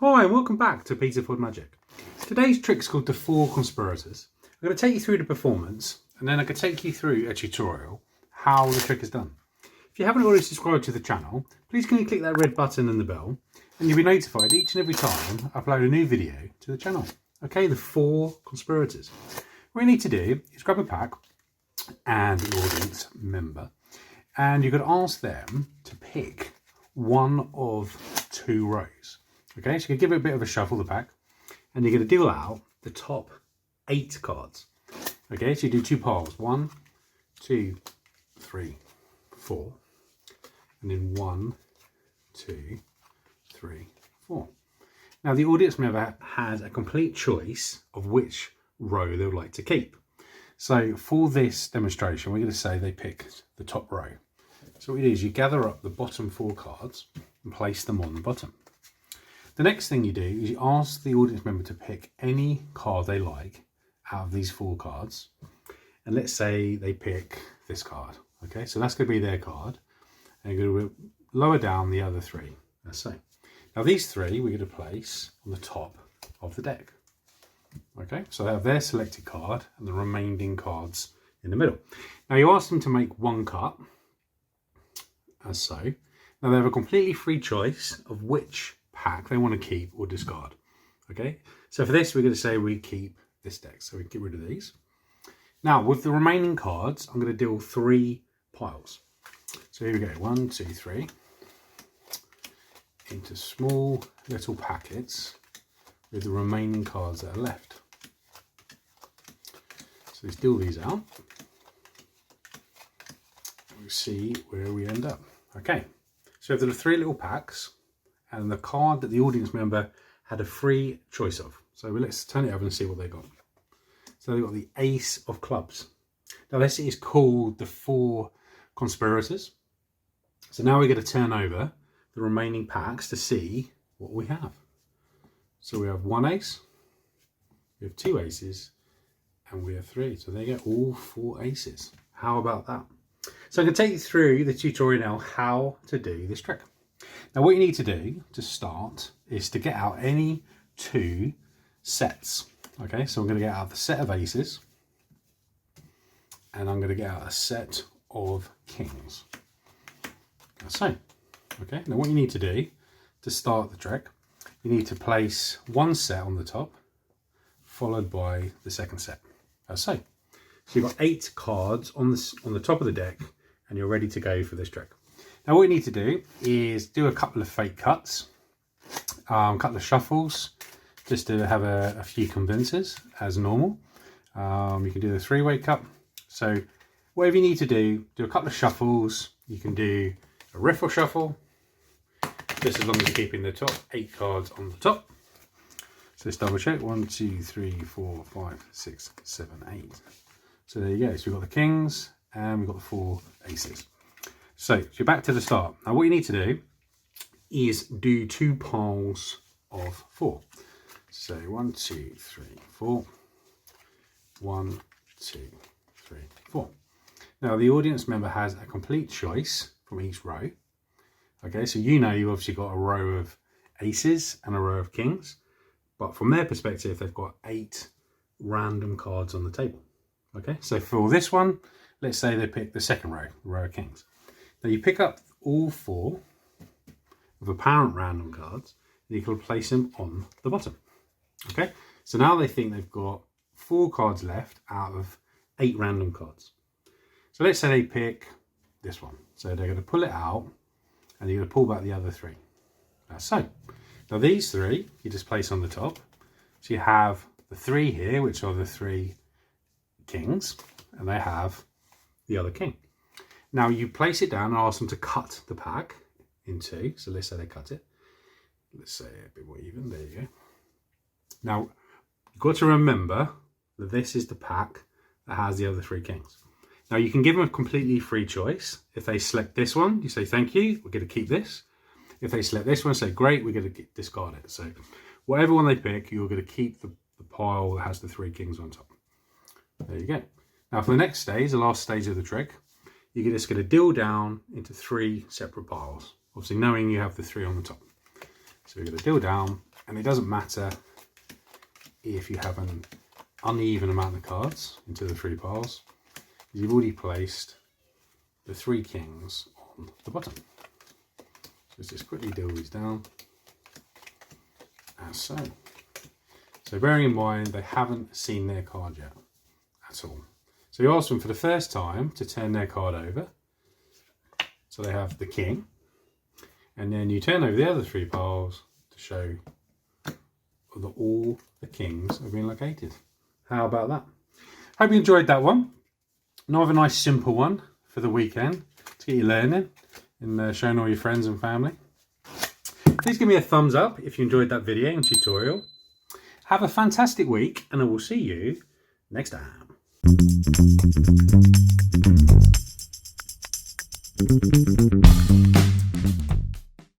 Hi and welcome back to peterfordmagic. Today's trick is called the 4 Conspirators. I'm going to take you through the performance and then I can take you through a tutorial how the trick is done. If you haven't already subscribed to the channel, please can you click that red button and the bell and you'll be notified each and every time I upload a new video to the channel. Okay, the 4 Conspirators. What you need to do is grab a pack and the audience member and you're going to ask them to pick one of 2 rows. Okay, so you can give it a bit of a shuffle, the pack, and you're going to deal out the top 8 cards. Okay, so you do 2 piles, 1, 2, 3, 4, and then 1, 2, 3, 4. Now the audience member has a complete choice of which row they would like to keep. So for this demonstration, we're going to say they pick the top row. So what you do is you gather up the bottom 4 cards and place them on the bottom. The next thing you do is you ask the audience member to pick any card they like out of these 4 cards. And let's say they pick this card. Okay, so that's going to be their card. And you're going to lower down the other 3. Let's say. Now these 3 we're going to place on the top of the deck. Okay, so they have their selected card and the remaining cards in the middle. Now you ask them to make 1 cut, as so. Now they have a completely free choice of which pack they want to keep or discard. Okay, so for this we're going to say we keep this deck, so we get rid of these. Now with the remaining cards I'm going to deal 3 piles. So here we go, 1, 2, 3 into small little packets with the remaining cards that are left. So let's deal these out. We'll see where we end up. Okay, so there are 3 little packs and the card that the audience member had a free choice of. So let's turn it over and see what they got. So they got the Ace of Clubs. Now this is called the 4 Conspirators. So now we're going to turn over the remaining packs to see what we have. So we have 1 ace, we have 2 aces, and we have 3. So there you go, all 4 aces. How about that? So I'm going to take you through the tutorial now how to do this trick. Now what you need to do to start is to get out any 2 sets. Okay, so I'm going to get out the set of aces and I'm going to get out a set of kings. So, okay, now what you need to do to start the trick, you need to place 1 set on the top followed by the second set. So you've got 8 cards on the top of the deck and you're ready to go for this trick. Now what you need to do is do a couple of fake cuts, a couple of shuffles, just to have a few convincers as normal. You can do the 3-way cut. So whatever you need to do a couple of shuffles. You can do a riffle shuffle, just as long as you're keeping the top 8 cards on the top. So let's double check. 1, 2, 3, 4, 5, 6, 7, 8. So there you go. So we've got the kings and we've got the 4 aces. So you're back to the start. Now what you need to do is do 2 piles of 4. So 1, 2, 3, 4. 1, 2, 3, 4. Now the audience member has a complete choice from each row. Okay, so you know you've obviously got a row of aces and a row of kings. But from their perspective, they've got 8 random cards on the table. Okay, so for this one, let's say they pick the second row, the row of kings. Now you pick up all 4 of apparent random cards and you can place them on the bottom. Okay, so now they think they've got 4 cards left out of 8 random cards. So let's say they pick this one. So they're going to pull it out and you're going to pull back the other 3. That's so. Now these 3 you just place on the top. So you have the 3 here, which are the 3 kings, and they have the other king. Now you place it down and ask them to cut the pack in 2. So let's say they cut it. Let's say a bit more even. There you go. Now you've got to remember that this is the pack that has the other 3 kings. Now you can give them a completely free choice. If they select this one, you say thank you, we're going to keep this. If they select this one, say great, we're going to discard it. So whatever one they pick, you're going to keep the pile that has the 3 kings on top. There you go. Now for the next stage, the last stage of the trick, you're just going to deal down into 3 separate piles. Obviously knowing you have the 3 on the top. So we're going to deal down And it doesn't matter if you have an uneven amount of cards into the 3 piles. You've already placed the 3 kings on the bottom. So let's just quickly deal these down, as so. So bearing in mind, they haven't seen their card yet at all. So you ask them for the first time to turn their card over. So they have the king. And then you turn over the other 3 piles to show that all the kings have been located. How about that? Hope you enjoyed that one. Another nice simple one for the weekend to get you learning and showing all your friends and family. Please give me a thumbs up if you enjoyed that video and tutorial. Have a fantastic week, and I will see you next time.